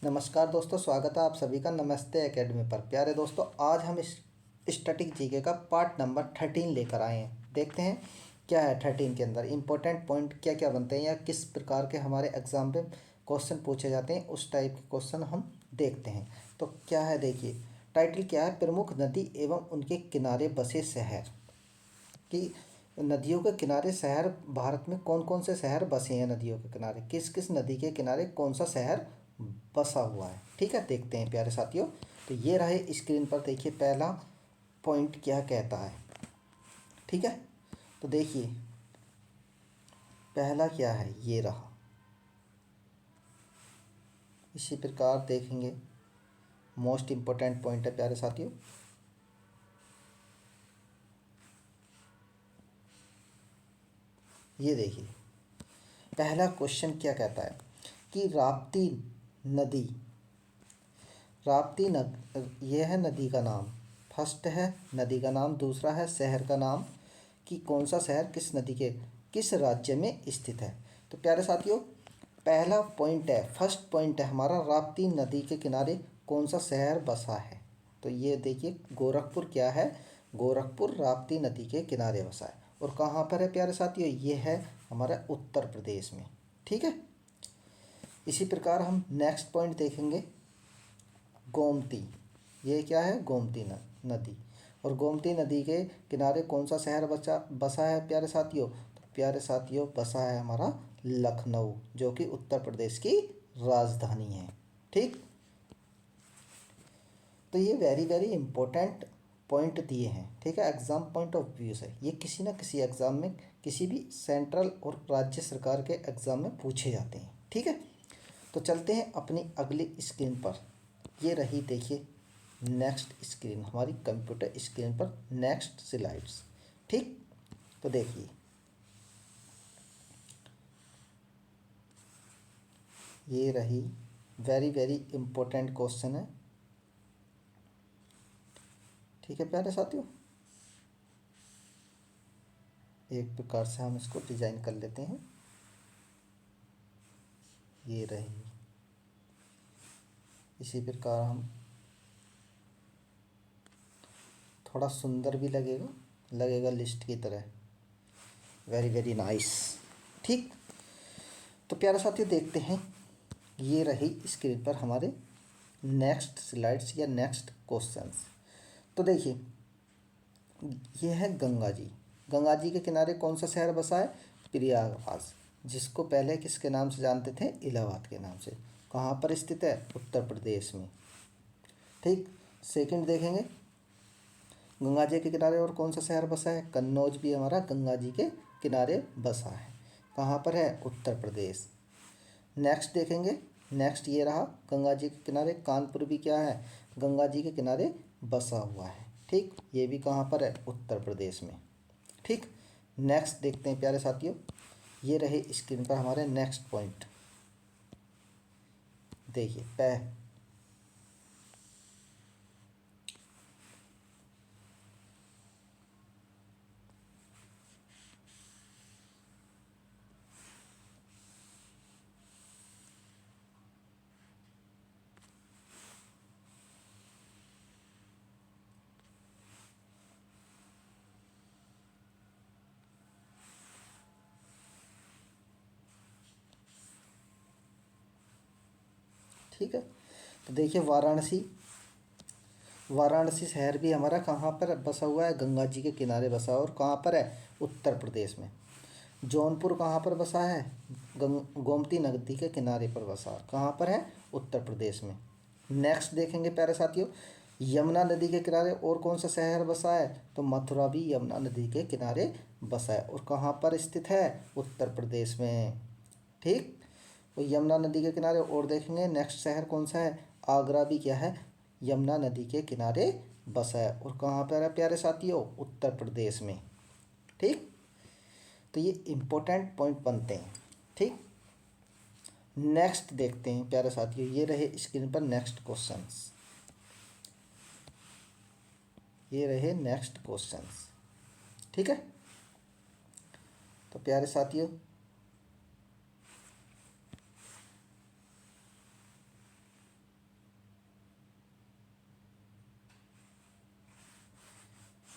नमस्कार दोस्तों, स्वागत है आप सभी का नमस्ते एकेडमी पर। प्यारे दोस्तों, आज हम इस स्टैटिक जीके का पार्ट नंबर 13 लेकर आए हैं। देखते हैं क्या है 13 के अंदर इंपॉर्टेंट पॉइंट क्या क्या बनते हैं या किस प्रकार के हमारे एग्जाम में क्वेश्चन पूछे जाते हैं, उस टाइप के क्वेश्चन हम देखते हैं। तो क्या है, देखिए टाइटल क्या है, प्रमुख नदी एवं उनके किनारे बसे शहर। कि नदियों के किनारे शहर, भारत में कौन कौन से शहर बसे हैं नदियों के किनारे, किस किस नदी के किनारे कौन सा शहर बसा हुआ है। ठीक है, देखते हैं प्यारे साथियों। तो ये रहे स्क्रीन पर, देखिए पहला पॉइंट क्या कहता है। ठीक है, तो देखिए पहला क्या है, ये रहा। इसी प्रकार देखेंगे, मोस्ट इम्पोर्टेंट पॉइंट है प्यारे साथियों। ये देखिए पहला क्वेश्चन क्या कहता है कि राप्ती नदी, राप्ती नद ये है नदी का नाम। फर्स्ट है नदी का नाम, दूसरा है शहर का नाम कि कौन सा शहर किस नदी के किस राज्य में स्थित है। तो प्यारे साथियों, पहला पॉइंट है, फर्स्ट पॉइंट है हमारा, राप्ती नदी के किनारे कौन सा शहर बसा है। तो ये देखिए गोरखपुर क्या है, गोरखपुर राप्ती नदी के किनारे बसा है। और कहाँ पर है प्यारे साथियों, ये है हमारा उत्तर प्रदेश में। ठीक है, इसी प्रकार हम नेक्स्ट पॉइंट देखेंगे, गोमती। ये क्या है, गोमती नदी। और गोमती नदी के किनारे कौन सा शहर बसा है प्यारे साथियों। तो प्यारे साथियों बसा है हमारा लखनऊ, जो कि उत्तर प्रदेश की राजधानी है। ठीक, तो ये वेरी वेरी इंपॉर्टेंट पॉइंट दिए हैं। ठीक है, एग्जाम पॉइंट ऑफ व्यू से ये किसी ना किसी एग्जाम में, किसी भी सेंट्रल और राज्य सरकार के एग्जाम में पूछे जाते हैं। ठीक है, तो चलते हैं अपनी अगली स्क्रीन पर। ये रही देखिए नेक्स्ट स्क्रीन, हमारी कंप्यूटर स्क्रीन पर नेक्स्ट स्लाइड्स। ठीक, तो देखिए ये रही वेरी वेरी इंपॉर्टेंट क्वेश्चन है। ठीक है प्यारे साथियों, एक प्रकार से हम इसको डिजाइन कर लेते हैं। ये रही, इसी प्रकार हम थोड़ा सुंदर भी लगेगा, लगेगा लिस्ट की तरह। Very very nice. ठीक, तो प्यारे साथियों देखते हैं, ये रही स्क्रीन पर हमारे नेक्स्ट स्लाइड्स या नेक्स्ट क्वेश्चंस। तो देखिए ये है गंगा जी, गंगा जी के किनारे कौन सा शहर बसा है, प्रयागराज, जिसको पहले किसके नाम से जानते थे, इलाहाबाद के नाम से। कहाँ पर स्थित है, उत्तर प्रदेश में। ठीक, सेकंड देखेंगे, गंगा जी के किनारे और कौन सा शहर बसा है, कन्नौज भी हमारा गंगा जी के किनारे बसा है। कहाँ पर है, उत्तर प्रदेश। नेक्स्ट देखेंगे, नेक्स्ट ये रहा, गंगा जी के किनारे कानपुर भी क्या है, गंगा जी के किनारे बसा हुआ है। ठीक, ये भी कहाँ पर है, उत्तर प्रदेश में। ठीक, नेक्स्ट देखते हैं प्यारे साथियों, ये रहे स्क्रीन पर हमारे नेक्स्ट पॉइंट। देखिए ठीक है, तो देखिए वाराणसी, वाराणसी शहर भी हमारा कहाँ पर बसा हुआ है, गंगा जी के किनारे बसा हुआ, और कहाँ पर है, उत्तर प्रदेश में। जौनपुर कहाँ पर बसा है, गोमती नदी के किनारे पर बसा, कहाँ पर है, उत्तर प्रदेश में। नेक्स्ट देखेंगे प्यारे साथियों, यमुना नदी के किनारे और कौन सा शहर बसा है, तो मथुरा भी यमुना नदी के किनारे बसा है, और कहाँ पर स्थित है, उत्तर प्रदेश में। ठीक, तो यमुना नदी के किनारे और देखेंगे नेक्स्ट शहर कौन सा है, आगरा भी क्या है, यमुना नदी के किनारे बसा है, और कहाँ पर है प्यारे साथियों, उत्तर प्रदेश में। ठीक, तो ये इम्पोर्टेंट पॉइंट बनते हैं। ठीक, नेक्स्ट देखते हैं प्यारे साथियों, ये रहे स्क्रीन पर नेक्स्ट क्वेश्चंस, ये रहे नेक्स्ट क्वेश्चंस। ठीक है, तो प्यारे साथियों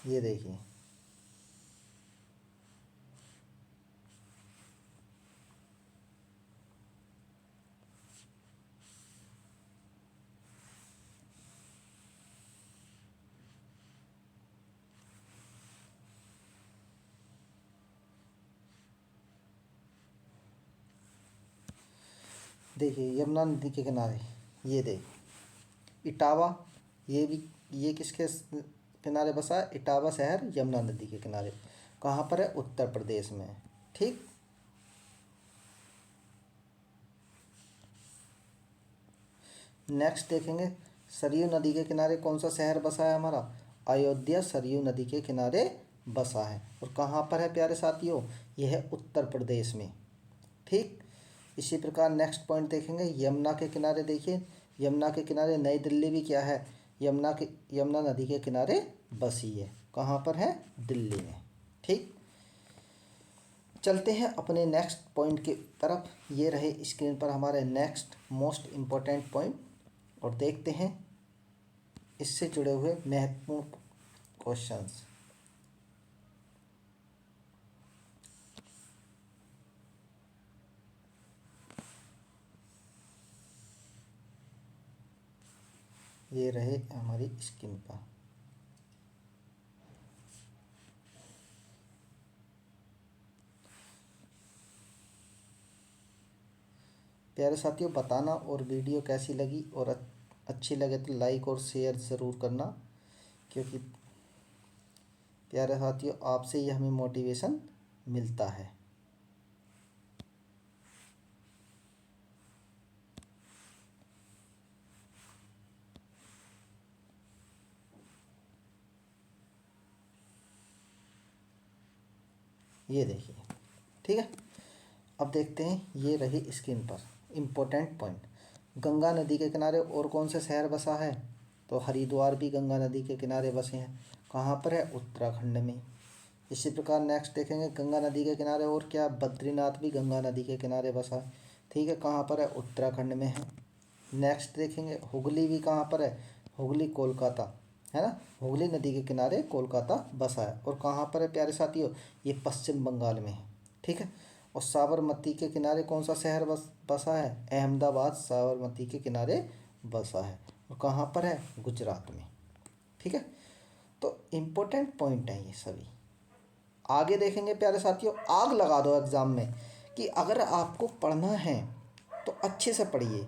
ये देखिए, देखिए यमुना नदी के किनारे, ये देखिए इटावा, ये भी, ये किसके किनारे बसा है? इटावा शहर यमुना नदी के किनारे। कहाँ पर है? उत्तर प्रदेश में है। ठीक। नेक्स्ट देखेंगे, सरयू नदी के किनारे कौन सा शहर बसा है हमारा? अयोध्या सरयू नदी के किनारे बसा है। और कहाँ पर है प्यारे साथियों? यह है उत्तर प्रदेश में। ठीक। इसी प्रकार नेक्स्ट पॉइंट देखेंगे, यमुना के किनारे। देखिए यमुना के किनारे नई दिल्ली भी क्या है? यमुना नदी के किनारे बसी है। कहाँ पर है? दिल्ली में। ठीक। चलते हैं अपने नेक्स्ट पॉइंट की तरफ। ये रहे स्क्रीन पर हमारे नेक्स्ट मोस्ट इम्पोर्टेंट पॉइंट, और देखते हैं इससे जुड़े हुए महत्वपूर्ण क्वेश्चंस। ये रहे हमारी स्क्रीन पर। प्यारे साथियों, बताना और वीडियो कैसी लगी, और अच्छी लगे तो लाइक और शेयर ज़रूर करना, क्योंकि प्यारे साथियों आपसे ही हमें मोटिवेशन मिलता है। ये देखिए। ठीक है। अब देखते हैं, ये रही स्क्रीन पर इम्पोर्टेंट पॉइंट। गंगा नदी के किनारे और कौन सा शहर बसा है? तो हरिद्वार भी गंगा नदी के किनारे बसे हैं। कहाँ पर है? उत्तराखंड में। इसी प्रकार नेक्स्ट देखेंगे, गंगा नदी के किनारे और क्या? बद्रीनाथ भी गंगा नदी के किनारे बसा है। ठीक है। कहाँ पर है? उत्तराखंड में है। नेक्स्ट देखेंगे, हुगली भी कहाँ पर है? हुगली कोलकाता, है ना? हुगली नदी के किनारे कोलकाता बसा है। और कहाँ पर है प्यारे साथियों? ये पश्चिम बंगाल में है। ठीक है। और साबरमती के किनारे कौन सा शहर बसा है? अहमदाबाद साबरमती के किनारे बसा है। और कहाँ पर है? गुजरात में। ठीक है। तो इम्पोर्टेंट पॉइंट है ये सभी। आगे देखेंगे प्यारे साथियों, आग लगा दो एग्ज़ाम में, कि अगर आपको पढ़ना है तो अच्छे से पढ़िए,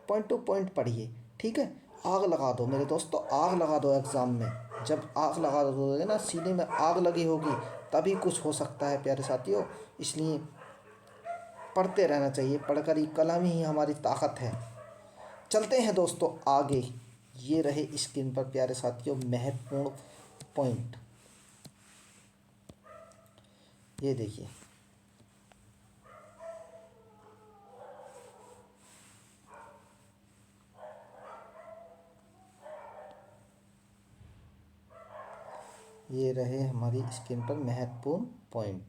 पॉइंट टू पॉइंट पढ़िए। ठीक है। आग लगा दो मेरे दोस्तों, आग लगा दो एग्ज़ाम में। जब आग लगा दोगे ना, सीने में आग लगी होगी, तभी कुछ हो सकता है प्यारे साथियों। इसलिए पढ़ते रहना चाहिए, पढ़कर ही कलम ही हमारी ताकत है। चलते हैं दोस्तों आगे। ये रहे स्क्रीन पर प्यारे साथियों महत्वपूर्ण पॉइंट। ये देखिए, ये रहे हमारी स्क्रीन पर महत्वपूर्ण पॉइंट।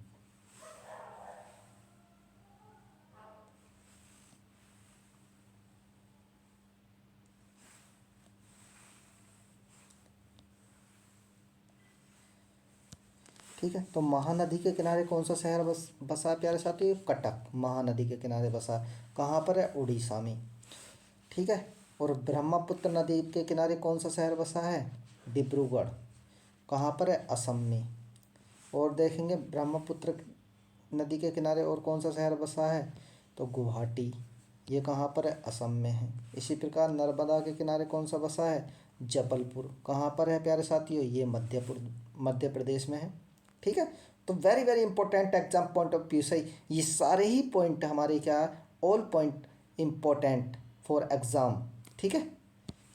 ठीक है। तो महानदी के किनारे कौन सा शहर बसा है प्यारे साथियों? कटक महानदी के किनारे बसा है। कहाँ पर है? उड़ीसा में। ठीक है। और ब्रह्मपुत्र नदी के किनारे कौन सा शहर बसा है? डिब्रूगढ़। कहाँ पर है? असम में। और देखेंगे ब्रह्मपुत्र नदी के किनारे और कौन सा शहर बसा है? तो गुवाहाटी। ये कहाँ पर है? असम में है। इसी प्रकार नर्मदा के किनारे कौन सा बसा है? जबलपुर। कहाँ पर है प्यारे साथियों? ये मध्य प्रदेश में है। ठीक है। तो very very important exam point of view से ये सारे ही पॉइंट हमारे क्या, all point important for exam. ठीक है।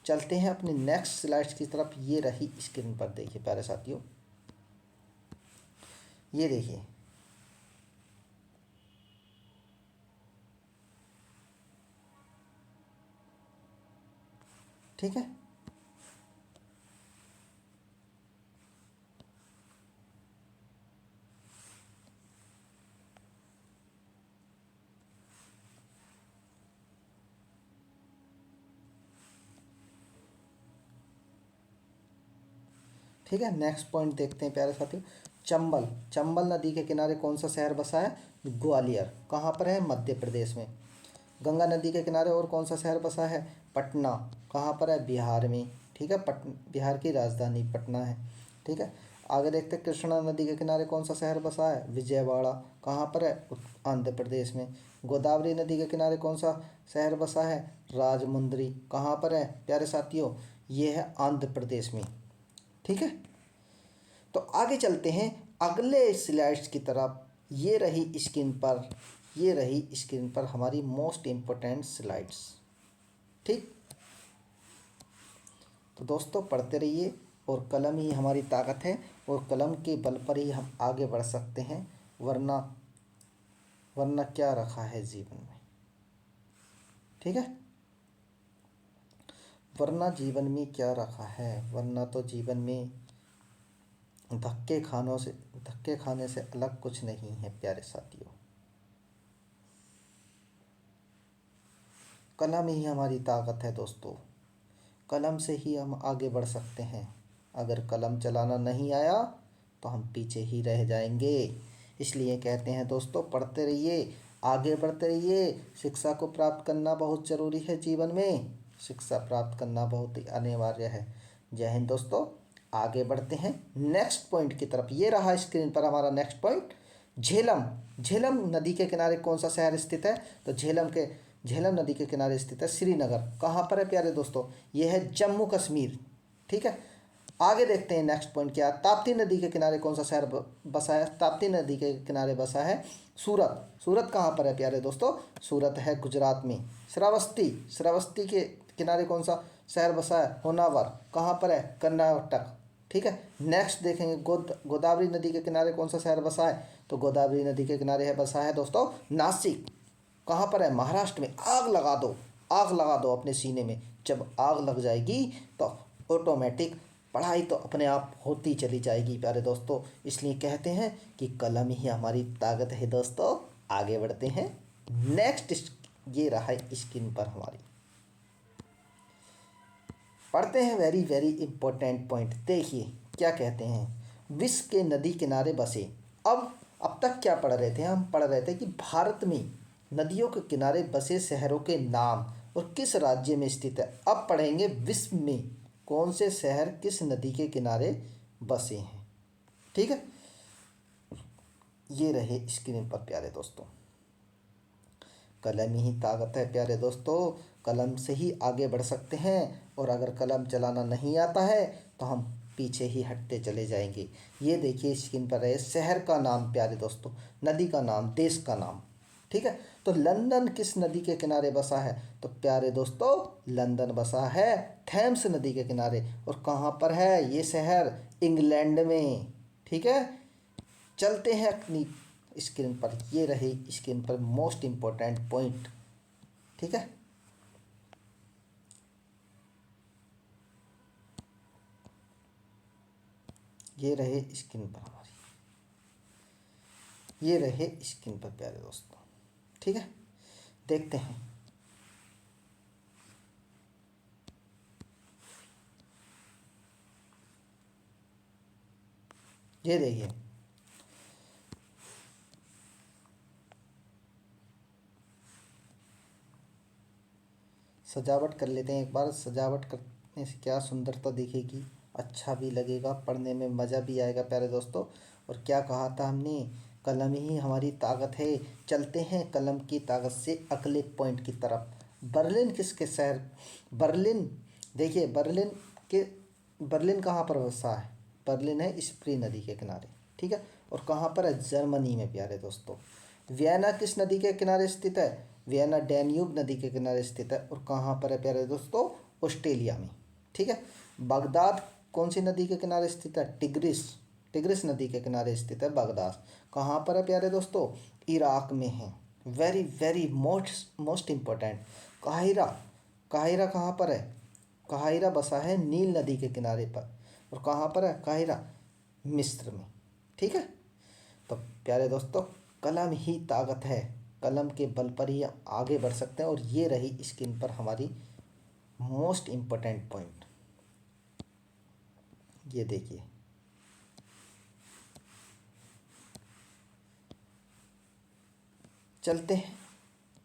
चलते हैं अपने नेक्स्ट स्लाइड्स की तरफ। ये रही स्क्रीन पर, देखिए प्यारे साथियों, ये देखिए। ठीक है। ठीक है, नेक्स्ट पॉइंट देखते हैं प्यारे साथियों। चंबल, चंबल नदी के किनारे कौन सा शहर बसा है? ग्वालियर। कहाँ पर है? मध्य प्रदेश में। गंगा नदी के किनारे और कौन सा शहर बसा है? पटना। कहाँ पर है? बिहार में। ठीक है, बिहार की राजधानी पटना है। ठीक है, आगे देखते हैं कृष्णा नदी के किनारे कौन सा शहर बसा है? विजयवाड़ा। कहाँ पर है? आंध्र प्रदेश में। गोदावरी नदी के किनारे कौन सा शहर बसा है? राजमुंद्री। कहाँ पर है प्यारे साथियों? ये है आंध्र प्रदेश में। ठीक है, तो आगे चलते हैं अगले स्लाइड्स की तरफ। ये रही स्क्रीन पर, ये रही स्क्रीन पर हमारी मोस्ट इम्पोर्टेंट स्लाइड्स। ठीक, तो दोस्तों पढ़ते रहिए, और कलम ही हमारी ताकत है, और कलम के बल पर ही हम आगे बढ़ सकते हैं, वरना वरना क्या रखा है जीवन में? ठीक है, वरना जीवन में क्या रखा है? वरना तो जीवन में धक्के खाने से अलग कुछ नहीं है प्यारे साथियों। कलम ही हमारी ताकत है दोस्तों, कलम से ही हम आगे बढ़ सकते हैं। अगर कलम चलाना नहीं आया तो हम पीछे ही रह जाएंगे। इसलिए कहते हैं दोस्तों, पढ़ते रहिए, आगे बढ़ते रहिए। शिक्षा को प्राप्त करना बहुत ज़रूरी है जीवन में, शिक्षा प्राप्त करना बहुत ही अनिवार्य है। जय हिंद दोस्तों, आगे बढ़ते हैं नेक्स्ट पॉइंट की तरफ। ये रहा स्क्रीन पर हमारा नेक्स्ट पॉइंट, झेलम। झेलम नदी के किनारे कौन सा शहर स्थित है? तो झेलम नदी के किनारे स्थित है श्रीनगर। कहाँ पर है प्यारे दोस्तों? ये है जम्मू कश्मीर। ठीक है, आगे देखते हैं नेक्स्ट पॉइंट क्या। ताप्ती नदी के किनारे कौन सा शहर बसा है? ताप्ती नदी के किनारे बसा है सूरत। सूरत कहाँ पर है प्यारे दोस्तों? सूरत है गुजरात में। श्रावस्ती के किनारे कौन सा शहर बसा है? होनावर। कहाँ पर है? कर्नाटक। ठीक है, नेक्स्ट देखेंगे गोदावरी नदी के किनारे कौन सा शहर बसा है? तो गोदावरी नदी के किनारे है बसा है दोस्तों नासिक। कहाँ पर है? महाराष्ट्र में। आग लगा दो, आग लगा दो अपने सीने में। जब आग लग जाएगी तो ऑटोमेटिक पढ़ाई तो अपने आप होती चली जाएगी प्यारे दोस्तों। इसलिए कहते हैं कि कलम ही हमारी ताकत है दोस्तों। आगे बढ़ते हैं नेक्स्ट, ये रहा स्क्रीन पर हमारी, पढ़ते हैं वेरी वेरी इंपॉर्टेंट पॉइंट। देखिए क्या कहते हैं, विश्व के नदी किनारे बसे। अब तक क्या पढ़ रहे थे? हम पढ़ रहे थे कि भारत में नदियों के किनारे बसे शहरों के नाम और किस राज्य में स्थित है। अब पढ़ेंगे विश्व में कौन से शहर किस नदी के किनारे बसे हैं। ठीक है, ये रहे स्क्रीन पर प्यारे दोस्तों। कलम ही ताकत है प्यारे दोस्तों, कलम से ही आगे बढ़ सकते हैं, और अगर कलम चलाना नहीं आता है तो हम पीछे ही हटते चले जाएंगे। ये देखिए स्क्रीन पर है शहर का नाम प्यारे दोस्तों, नदी का नाम, देश का नाम। ठीक है, तो लंदन किस नदी के किनारे बसा है? तो प्यारे दोस्तों लंदन बसा है थेम्स नदी के किनारे। और कहाँ पर है ये शहर? इंग्लैंड में। ठीक है, चलते हैं अपनी स्क्रीन पर। ये रहे स्क्रीन पर मोस्ट इम्पोर्टेंट पॉइंट। ठीक है, ये रहे स्क्रीन पर हमारी, ये रहे स्क्रीन पर प्यारे दोस्तों। ठीक है, देखते हैं। ये देखिए, सजावट कर लेते हैं एक बार। सजावट करने से क्या सुंदरता दिखेगी, अच्छा भी लगेगा, पढ़ने में मज़ा भी आएगा प्यारे दोस्तों। और क्या कहा था हमने? कलम ही हमारी ताकत है। चलते हैं कलम की ताकत से अगले पॉइंट की तरफ। बर्लिन किसके शहर? बर्लिन, देखिए बर्लिन कहाँ पर बसा है? बर्लिन है स्प्री नदी के किनारे। ठीक है, और कहाँ पर है? जर्मनी में प्यारे दोस्तों। वियना किस नदी के किनारे स्थित है? वियना डैन्यूब नदी के किनारे स्थित है। और कहाँ पर है प्यारे दोस्तों? ऑस्ट्रेलिया में। ठीक है, बगदाद कौन सी नदी के किनारे स्थित है? टिग्रिस नदी के किनारे स्थित है बगदाद। कहाँ पर है प्यारे दोस्तों? इराक में है। Very very most important, Cairo. Cairo कहाँ पर है? काहिरा बसा है नील नदी के किनारे पर। और कहाँ पर है काहिरा? मिस्र में। ठीक है, तो प्यारे दोस्तों कलम ही ताकत है, कलम के बल पर ही हम आगे बढ़ सकते हैं। और ये रही स्क्रीन पर हमारी मोस्ट इम्पोर्टेंट पॉइंट। ये देखिए, चलते हैं,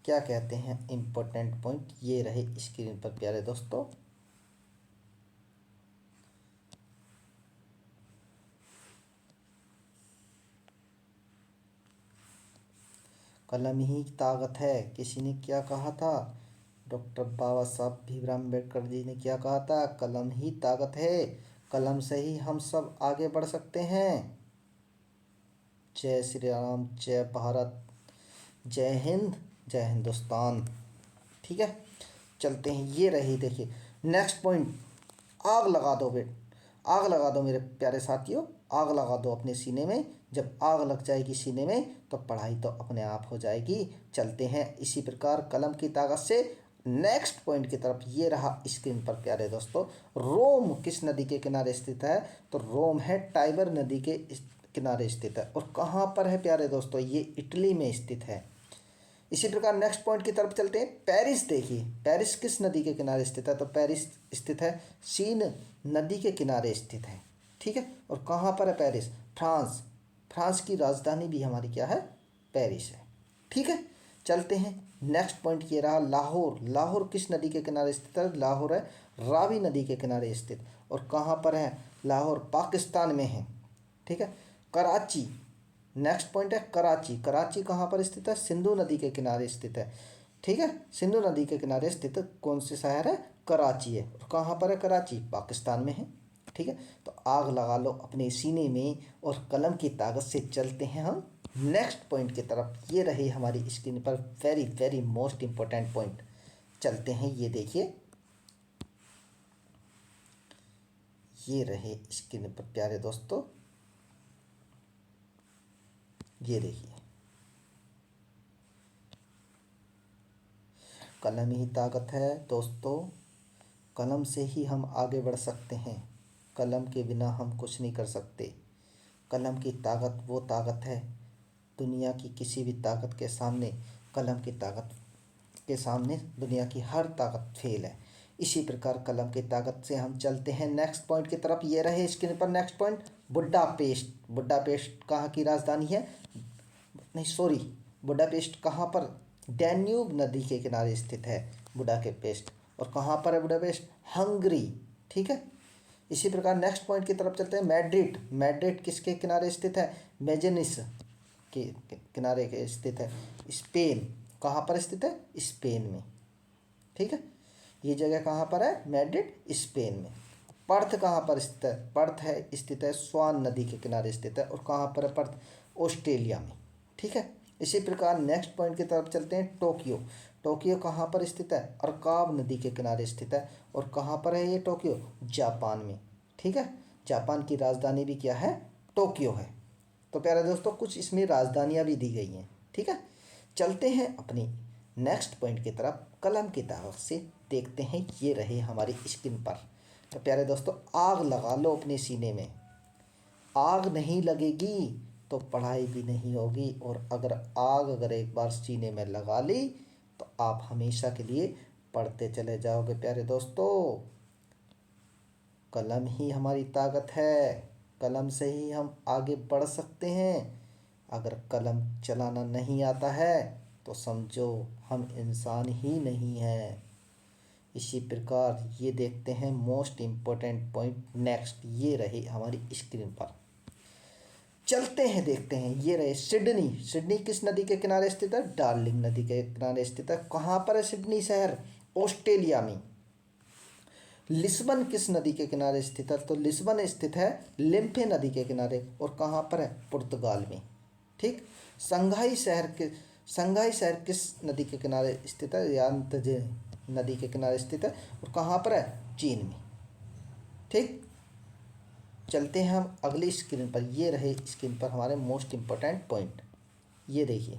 क्या कहते हैं इम्पोर्टेंट पॉइंट, ये रहे स्क्रीन पर प्यारे दोस्तों। कलम ही ताकत है, किसी ने क्या कहा था, डॉक्टर बाबा साहब भीमराव अम्बेडकर जी ने क्या कहा था, कलम ही ताकत है, कलम से ही हम सब आगे बढ़ सकते हैं। जय श्री राम, जय भारत, जय हिंद, जय हिंदुस्तान। ठीक है, चलते हैं, ये रही देखिए नेक्स्ट पॉइंट, आग लगा दो आग लगा दो मेरे प्यारे साथियों, आग लगा दो अपने सीने में। जब आग लग जाएगी सीने में तो पढ़ाई तो अपने आप हो जाएगी। चलते हैं इसी प्रकार कलम की ताकत से नेक्स्ट पॉइंट की तरफ। ये रहा स्क्रीन पर प्यारे दोस्तों। रोम किस नदी के किनारे स्थित है, तो रोम है टाइबर नदी के किनारे स्थित है। और कहाँ पर है प्यारे दोस्तों, ये इटली में स्थित है। इसी प्रकार नेक्स्ट पॉइंट की तरफ चलते हैं। पेरिस देखिए, पेरिस किस नदी के किनारे स्थित है, तो पेरिस स्थित है सीन नदी के किनारे स्थित है। ठीक है, और कहाँ पर है पेरिस, फ्रांस, फ्रांस की राजधानी भी हमारी क्या है, पेरिस है। ठीक है, चलते हैं नेक्स्ट पॉइंट, ये रहा लाहौर। लाहौर किस नदी के किनारे स्थित है, लाहौर है रावी नदी के किनारे स्थित। और कहाँ पर है, लाहौर पाकिस्तान में है। ठीक है, कराची, नेक्स्ट पॉइंट है कराची। कराची कहाँ पर स्थित है, सिंधु नदी के किनारे स्थित है। ठीक है, सिंधु नदी के किनारे स्थित कौन से शहर है, कराची है। और कहाँ पर है कराची, पाकिस्तान में है। ठीक है, तो आग लगा लो अपने सीने में और कलम की ताकत से चलते हैं हम नेक्स्ट पॉइंट की तरफ। ये रही हमारी स्क्रीन पर very very most important point. चलते हैं, ये देखिए, ये रहे स्क्रीन पर प्यारे दोस्तों, ये देखिए, कलम ही ताकत है दोस्तों, कलम से ही हम आगे बढ़ सकते हैं, कलम के बिना हम कुछ नहीं कर सकते। कलम की ताकत वो ताकत है, दुनिया की किसी भी ताकत के सामने, कलम की ताकत के सामने दुनिया की हर ताकत फेल है। इसी प्रकार कलम की ताकत से हम चलते हैं नेक्स्ट पॉइंट की तरफ। ये रहे स्क्रीन पर नेक्स्ट पॉइंट, बुडापेस्ट। बुडापेस्ट कहाँ की राजधानी है, नहीं सॉरी, बुडापेस्ट कहाँ पर, डैन्यूब नदी के किनारे स्थित है बुडापेस्ट। और कहाँ पर है बुडापेस्ट, हंगरी। ठीक है, इसी प्रकार नेक्स्ट पॉइंट की तरफ चलते हैं, मैड्रिड। मैड्रिड किसके किनारे स्थित है, मेजेनिस के किनारे के स्थित है, स्पेन। कहाँ पर स्थित है, स्पेन में। ठीक है, ये जगह कहाँ पर है, मैड्रिड स्पेन में। पर्थ कहाँ पर स्थित है, पर्थ है स्थित है स्वान नदी के किनारे स्थित है। और कहाँ पर है पर्थ, ऑस्ट्रेलिया में। ठीक है, इसी प्रकार नेक्स्ट पॉइंट की तरफ चलते हैं, टोक्यो। टोक्यो कहाँ पर स्थित है, अरकाब नदी के किनारे स्थित है। और कहाँ पर है ये टोक्यो, जापान में। ठीक है, जापान की राजधानी भी क्या है, टोक्यो है। तो प्यारे दोस्तों कुछ इसमें राजधानियाँ भी दी गई हैं। ठीक है, चलते हैं अपनी नेक्स्ट पॉइंट की तरफ, कलम की ताकत से देखते हैं। ये रहे हमारी स्क्रीन पर। तो प्यारे दोस्तों आग लगा लो अपने सीने में, आग नहीं लगेगी तो पढ़ाई भी नहीं होगी। और अगर एक बार सीने में लगा ली तो आप हमेशा के लिए पढ़ते चले जाओगे। प्यारे दोस्तों कलम ही हमारी ताकत है, कलम से ही हम आगे बढ़ सकते हैं। अगर कलम चलाना नहीं आता है तो समझो हम इंसान ही नहीं हैं। इसी प्रकार ये देखते हैं मोस्ट इम्पोर्टेंट पॉइंट नेक्स्ट, ये रही हमारी स्क्रीन पर। चलते हैं देखते हैं, ये रहे सिडनी। सिडनी किस नदी के किनारे स्थित है, डार्लिंग नदी के किनारे स्थित है। कहाँ पर है सिडनी शहर, ऑस्ट्रेलिया में। लिस्बन किस नदी के किनारे स्थित है, तो लिस्बन स्थित है लिम्फे नदी के किनारे। और कहाँ पर है, पुर्तगाल में। ठीक, संघाई शहर किस नदी के किनारे स्थित है, यांतजे नदी के किनारे स्थित है। और कहाँ पर है, चीन में। ठीक, चलते हैं हम अगली स्क्रीन पर। ये रहे स्क्रीन पर हमारे मोस्ट इम्पोर्टेंट पॉइंट, ये देखिए,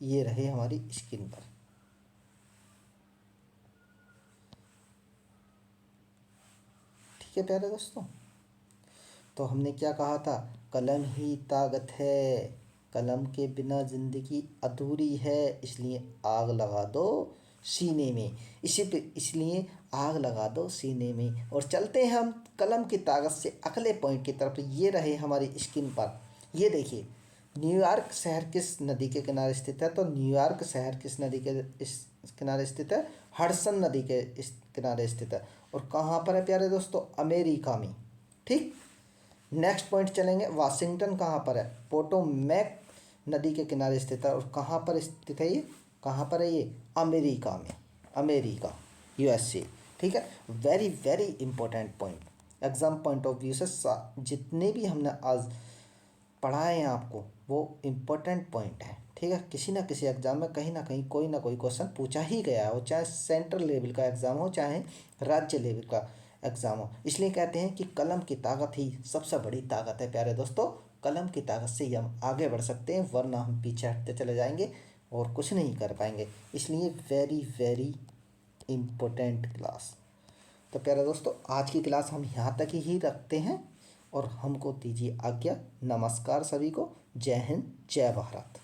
ये रहे हमारी स्क्रीन पर। ठीक है प्यारे दोस्तों, तो हमने क्या कहा था, कलम ही ताकत है, कलम के बिना ज़िंदगी अधूरी है, इसलिए आग लगा दो सीने में। इसलिए आग लगा दो सीने में। और चलते हैं हम कलम की ताकत से अगले पॉइंट की तरफ। ये रहे हमारी स्क्रीन पर, ये देखिए, न्यूयॉर्क शहर किस नदी के किनारे स्थित है? तो न्यूयॉर्क शहर किस नदी के इस किनारे स्थित है? हडसन नदी के इस किनारे स्थित है। और कहाँ पर है प्यारे दोस्तों? अमेरिका में। ठीक, नेक्स्ट पॉइंट चलेंगे। वाशिंगटन कहाँ पर है? पोटोमैक नदी के किनारे स्थित है। और कहाँ पर स्थित है ये? कहाँ पर है ये? अमेरिका में, अमेरिका, यूएसए। ठीक है, very very important point, exam point of view से जितने भी हमने आज पढ़ाए हैं आपको वो इम्पोर्टेंट पॉइंट है। ठीक है, किसी ना किसी एग्जाम में कहीं ना कहीं कोई ना कोई क्वेश्चन पूछा ही गया हो, चाहे सेंट्रल लेवल का एग्ज़ाम हो चाहे राज्य लेवल का एग्ज़ाम हो। इसलिए कहते हैं कि कलम की ताकत ही सबसे बड़ी ताकत है प्यारे दोस्तों। कलम की ताकत से ही हम आगे बढ़ सकते हैं, वरना हम पीछे हटते चले जाएंगे और कुछ नहीं कर पाएंगे। इसलिए वेरी वेरी इम्पोर्टेंट क्लास। तो प्यारे दोस्तों, आज की क्लास हम यहाँ तक ही रखते हैं और हमको दीजिए आज्ञा। नमस्कार सभी को। जय हिंद, जय भारत।